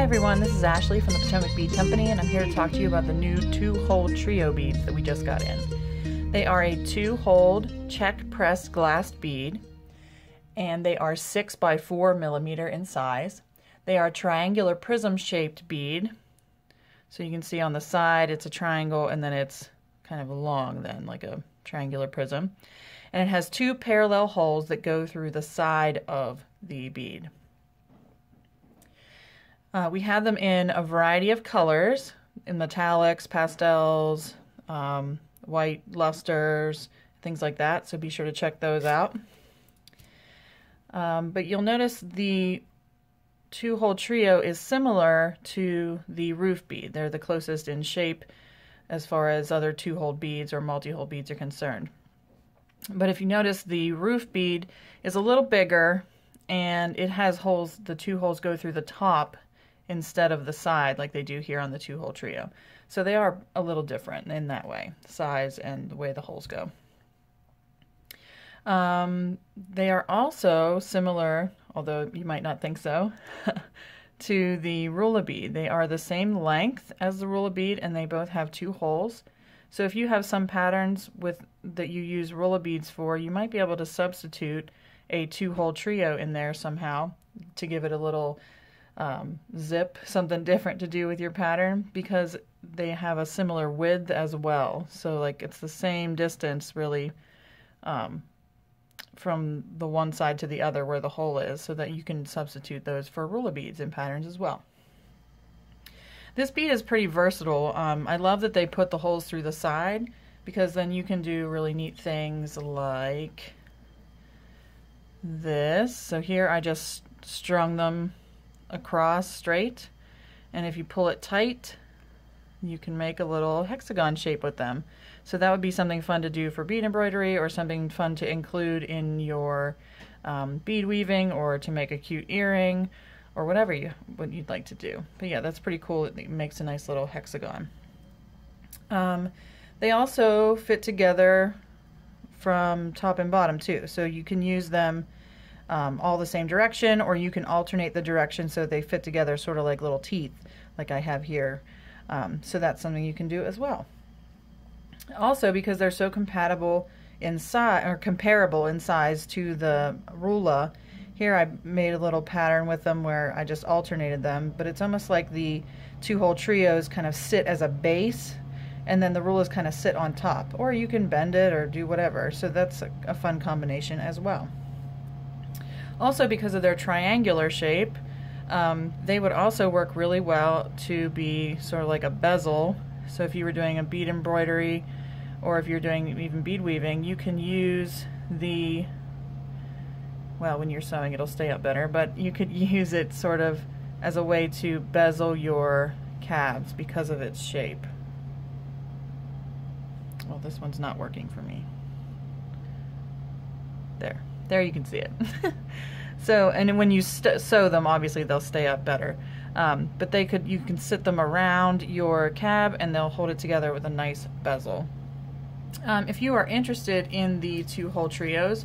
everyone, this is Ashley from the Potomac Bead Company, and I'm here to talk to you about the new 2-hole trio beads that we just got in. They are a 2-holed Czech pressed glassed bead, and they are 6 by 4 millimeter in size. They are a triangular prism shaped bead, so you can see on the side it's a triangle and then it's kind of long then, like a triangular prism. And it has 2 parallel holes that go through the side of the bead. We have them in a variety of colors, in metallics, pastels, white lusters, things like that, so be sure to check those out. But you'll notice the 2-hole trio is similar to the roof bead. They're the closest in shape as far as other 2-hole beads or multi-hole beads are concerned. But if you notice, the roof bead is a little bigger and it has holes, the 2 holes go through the top instead of the side like they do here on the 2-hole trio. So they are a little different in that way, size and the way the holes go. They are also similar, although you might not think so, to the ruler bead. They are the same length as the ruler bead and they both have 2 holes. So if you have some patterns that you use ruler beads for, you might be able to substitute a 2-hole trio in there somehow to give it a little zip, something different to do with your pattern, because they have a similar width as well. So like it's the same distance really from the one side to the other where the hole is, so that you can substitute those for ruler beads in patterns as well. This bead is pretty versatile. I love that they put the holes through the side, because then you can do really neat things like this. So here I just strung them across straight, and if you pull it tight you can make a little hexagon shape with them. So that would be something fun to do for bead embroidery, or something fun to include in your bead weaving, or to make a cute earring, or whatever you'd like to do. But yeah, that's pretty cool. It makes a nice little hexagon. They also fit together from top and bottom too, so you can use them all the same direction, or you can alternate the direction so they fit together sort of like little teeth like I have here. So that's something you can do as well. Also, because they're so compatible in size, or comparable in size to the ruler, here I made a little pattern with them where I just alternated them, but it's almost like the 2-hole trios kind of sit as a base and then the rulers kind of sit on top, or you can bend it or do whatever. So that's a fun combination as well. Also, because of their triangular shape, they would also work really well to be sort of like a bezel. So if you were doing a bead embroidery, or if you're doing even bead weaving, you can use the, well, when you're sewing it'll stay up better, but you could use it sort of as a way to bezel your cabs because of its shape. Well, this one's not working for me. There you can see it. So, and when you sew them, obviously they'll stay up better. But you can sit them around your cab and they'll hold it together with a nice bezel. If you are interested in the 2-hole trios,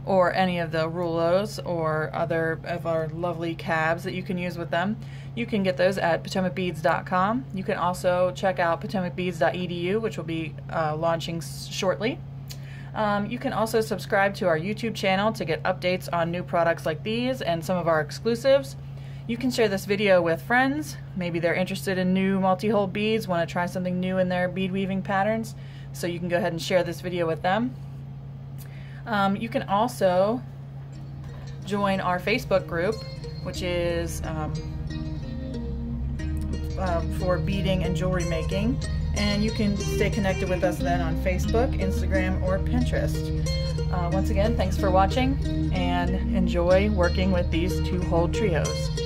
or any of the rouleaux, or other of our lovely cabs that you can use with them, you can get those at potomacbeads.com. You can also check out potomacbeads.edu, which will be launching shortly. You can also subscribe to our YouTube channel to get updates on new products like these and some of our exclusives. You can share this video with friends. Maybe they're interested in new multi-hole beads, want to try something new in their bead weaving patterns, so you can go ahead and share this video with them. You can also join our Facebook group, which is for beading and jewelry making, and you can stay connected with us then on Facebook, Instagram, or Pinterest. Once again, thanks for watching, and enjoy working with these 2-hole trios.